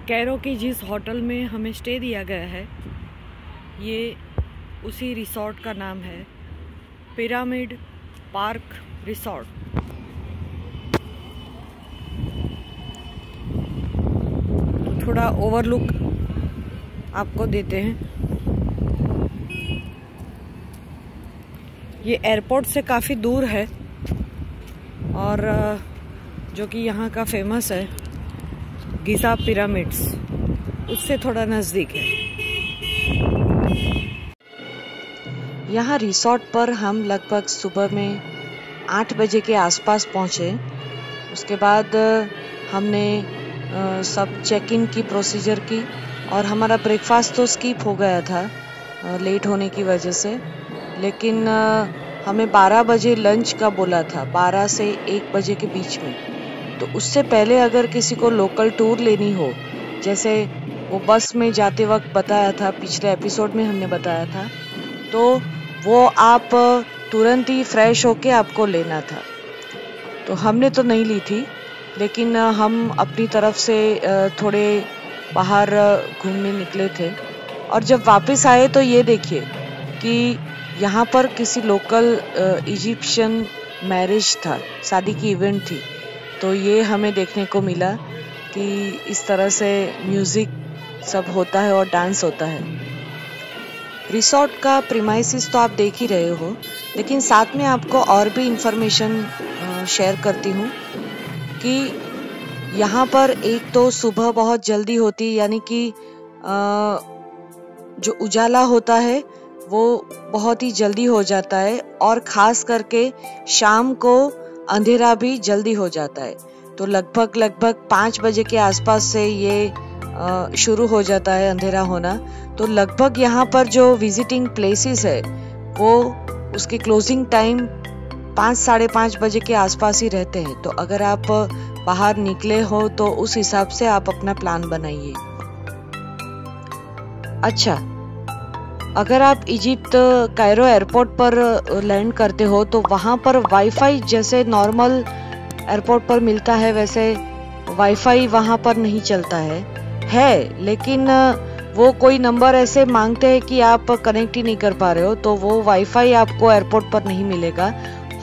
Cairo की जिस hotel में हमें स्टे दिया गया है ये उसी रिसोर्ट का नाम है पिरामिड पार्क रिसोर्ट। तो थोड़ा ओवरलुक आपको देते हैं। ये एयरपोर्ट से काफ़ी दूर है और जो कि यहाँ का फेमस है गिज़ा पिरामिड्स, उससे थोड़ा नज़दीक है। यहाँ रिसोर्ट पर हम लगभग सुबह में 8 बजे के आसपास पहुँचे। उसके बाद हमने सब चेक इन की प्रोसीजर की और हमारा ब्रेकफास्ट तो स्किप हो गया था लेट होने की वजह से, लेकिन हमें 12 बजे लंच का बोला था, 12 से 1 बजे के बीच में। तो उससे पहले अगर किसी को लोकल टूर लेनी हो, जैसे वो बस में जाते वक्त बताया था, पिछले एपिसोड में हमने बताया था, तो वो आप तुरंत ही फ्रेश होके आपको लेना था। तो हमने तो नहीं ली थी, लेकिन हम अपनी तरफ से थोड़े बाहर घूमने निकले थे। और जब वापस आए तो ये देखिए कि यहाँ पर किसी लोकल इजिप्शियन मैरिज था, शादी की इवेंट थी। तो ये हमें देखने को मिला कि इस तरह से म्यूजिक सब होता है और डांस होता है। रिसोर्ट का प्रीमाइसिस तो आप देख ही रहे हो, लेकिन साथ में आपको और भी इंफॉर्मेशन शेयर करती हूँ कि यहाँ पर एक तो सुबह बहुत जल्दी होती, यानी कि जो उजाला होता है वो बहुत ही जल्दी हो जाता है, और खास करके शाम को अंधेरा भी जल्दी हो जाता है। तो लगभग 5 बजे के आसपास से ये शुरू हो जाता है अंधेरा होना। तो लगभग यहाँ पर जो विजिटिंग प्लेसेस है वो उसके क्लोजिंग टाइम 5 साढ़े 5 बजे के आसपास ही रहते हैं। तो अगर आप बाहर निकले हो तो उस हिसाब से आप अपना प्लान बनाइए। अच्छा, अगर आप इजिप्ट कायरो एयरपोर्ट पर लैंड करते हो तो वहाँ पर वाईफाई जैसे नॉर्मल एयरपोर्ट पर मिलता है वैसे वाईफाई वहाँ पर नहीं चलता है, लेकिन वो कोई नंबर ऐसे मांगते हैं कि आप कनेक्ट ही नहीं कर पा रहे हो, तो वो वाईफाई आपको एयरपोर्ट पर नहीं मिलेगा।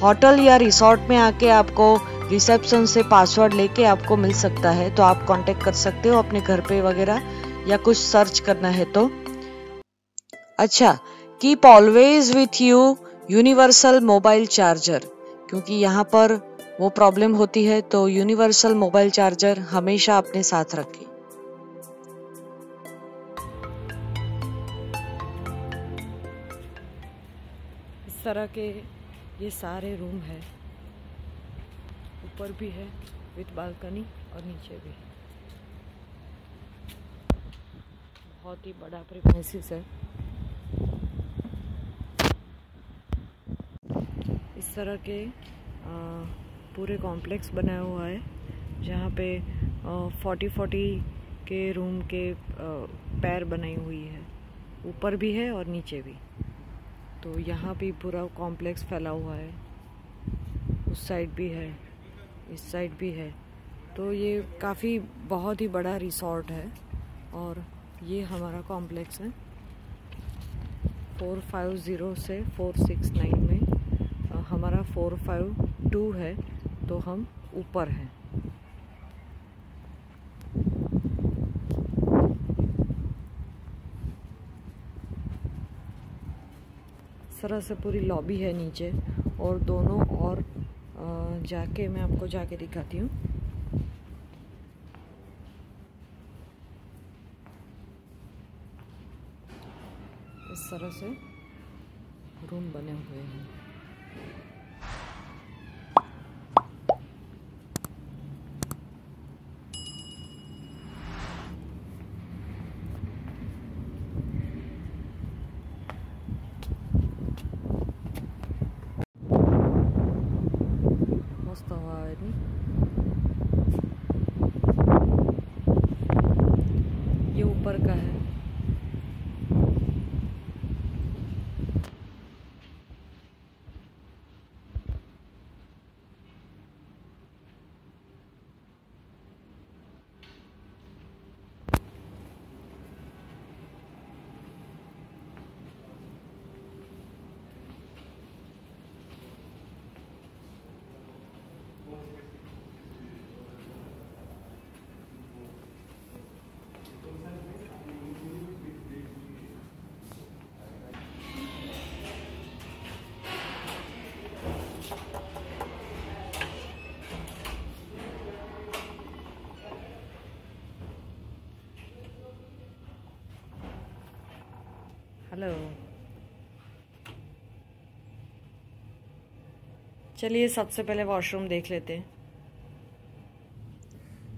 होटल या रिसोर्ट में आके आपको रिसेप्शन से पासवर्ड लेके आपको मिल सकता है, तो आप कांटेक्ट कर सकते हो अपने घर पे वगैरह, या कुछ सर्च करना है तो। अच्छा, keep always with you universal mobile charger, क्योंकि यहाँ पर वो प्रॉब्लम होती है, तो यूनिवर्सल मोबाइल चार्जर हमेशा अपने साथ रखें। इस तरह के ये सारे रूम है, ऊपर भी है विथ बालकनी और नीचे भी। बहुत ही बड़ा प्रीमाइसिस है। इस तरह के पूरे कॉम्प्लेक्स बनाया हुआ है जहाँ पे 40 के रूम के पैर बनाई हुई है, ऊपर भी है और नीचे भी। तो यहाँ भी पूरा कॉम्प्लेक्स फैला हुआ है, उस साइड भी है, इस साइड भी है। तो ये काफ़ी बहुत ही बड़ा रिसोर्ट है, और ये हमारा कॉम्प्लेक्स है 450 से 469 में। हमारा 452 है, तो हम ऊपर हैं। इस तरह से पूरी लॉबी है नीचे, और दोनों और जाके मैं आपको जाके दिखाती हूँ। इस तरह से रूम बने हुए हैं। मस्त हवा है नहीं? ये ऊपर का है। हेलो, चलिए सबसे पहले वॉशरूम देख लेते हैं।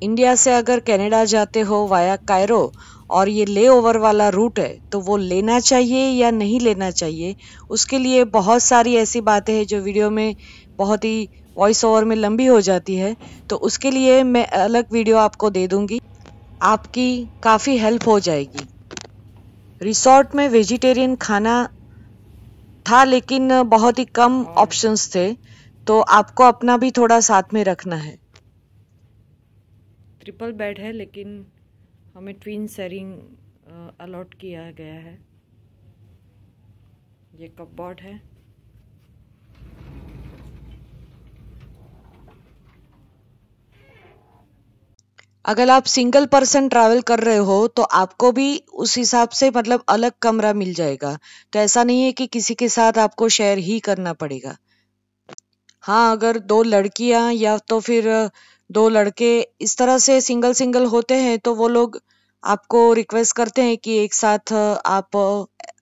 इंडिया से अगर कनाडा जाते हो वाया कायरो और ये ले ओवर वाला रूट है तो वो लेना चाहिए या नहीं लेना चाहिए, उसके लिए बहुत सारी ऐसी बातें हैं जो वीडियो में बहुत ही वॉइस ओवर में लंबी हो जाती है, तो उसके लिए मैं अलग वीडियो आपको दे दूंगी, आपकी काफ़ी हेल्प हो जाएगी। रिसोर्ट में वेजिटेरियन खाना था लेकिन बहुत ही कम ऑप्शंस थे, तो आपको अपना भी थोड़ा साथ में रखना है। ट्रिपल बेड है लेकिन हमें ट्विन शेयरिंग अलॉट किया गया है। ये कपबोर्ड है। अगर आप सिंगल पर्सन ट्रैवल कर रहे हो तो आपको भी उस हिसाब से मतलब अलग कमरा मिल जाएगा, तो ऐसा नहीं है कि किसी के साथ आपको शेयर ही करना पड़ेगा। हाँ, अगर दो लड़कियां या तो फिर दो लड़के इस तरह से सिंगल सिंगल होते हैं तो वो लोग आपको रिक्वेस्ट करते हैं कि एक साथ आप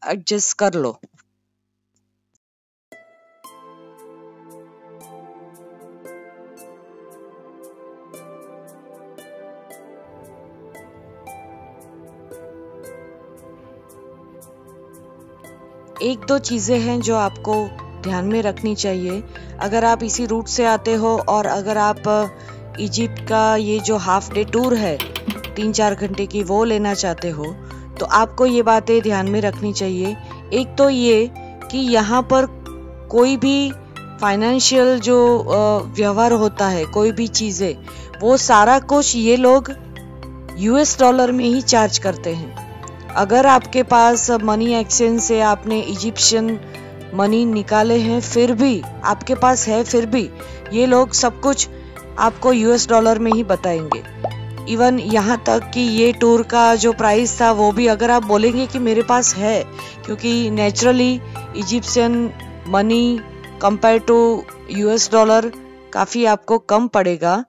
एडजस्ट कर लो। एक दो चीजें हैं जो आपको ध्यान में रखनी चाहिए। अगर आप इसी रूट से आते हो और अगर आप इजिप्ट का ये जो हाफ डे टूर है 3-4 घंटे की वो लेना चाहते हो तो आपको ये बातें ध्यान में रखनी चाहिए। एक तो ये कि यहाँ पर कोई भी फाइनेंशियल जो व्यवहार होता है, कोई भी चीजें, वो सारा कुछ ये लोग US डॉलर में ही चार्ज करते हैं। अगर आपके पास मनी एक्सचेंज से आपने इजिप्शियन मनी निकाले हैं फिर भी आपके पास है, फिर भी ये लोग सब कुछ आपको US डॉलर में ही बताएंगे। इवन यहाँ तक कि ये टूर का जो प्राइस था वो भी अगर आप बोलेंगे कि मेरे पास है, क्योंकि naturally Egyptian money compare to US dollar काफ़ी आपको कम पड़ेगा,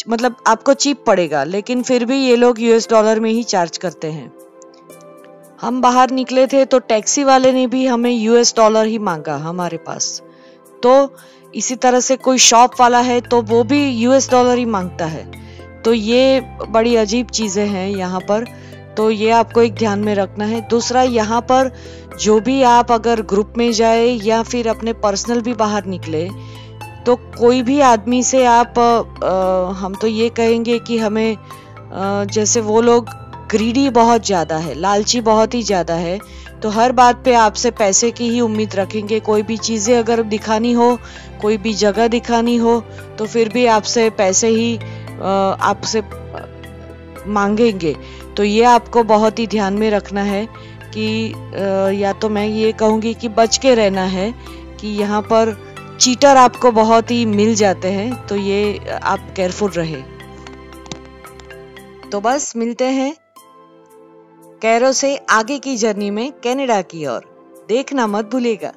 मतलब आपको चीप पड़ेगा, लेकिन फिर भी ये लोग US डॉलर में ही चार्ज करते हैं। हम बाहर निकले थे तो टैक्सी वाले ने भी हमें US डॉलर ही मांगा हमारे पास, तो इसी तरह से कोई शॉप वाला है तो वो भी US डॉलर ही मांगता है। तो ये बड़ी अजीब चीजें हैं यहाँ पर, तो ये आपको एक ध्यान में रखना है। दूसरा, यहाँ पर जो भी आप अगर ग्रुप में जाए या फिर अपने पर्सनल भी बाहर निकले तो कोई भी आदमी से आप हम तो ये कहेंगे कि हमें जैसे वो लोग ग्रीडी बहुत ज़्यादा है, लालची बहुत ही ज़्यादा है, तो हर बात पे आपसे पैसे की ही उम्मीद रखेंगे। कोई भी चीज़ें अगर दिखानी हो, कोई भी जगह दिखानी हो तो फिर भी आपसे पैसे ही आपसे मांगेंगे। तो ये आपको बहुत ही ध्यान में रखना है कि या तो मैं ये कहूँगी कि बच के रहना है कि यहाँ पर चीटर आपको बहुत ही मिल जाते हैं, तो ये आप केयरफुल रहे। तो बस मिलते हैं कैरो से आगे की जर्नी में कनाडा की ओर, देखना मत भूलिएगा।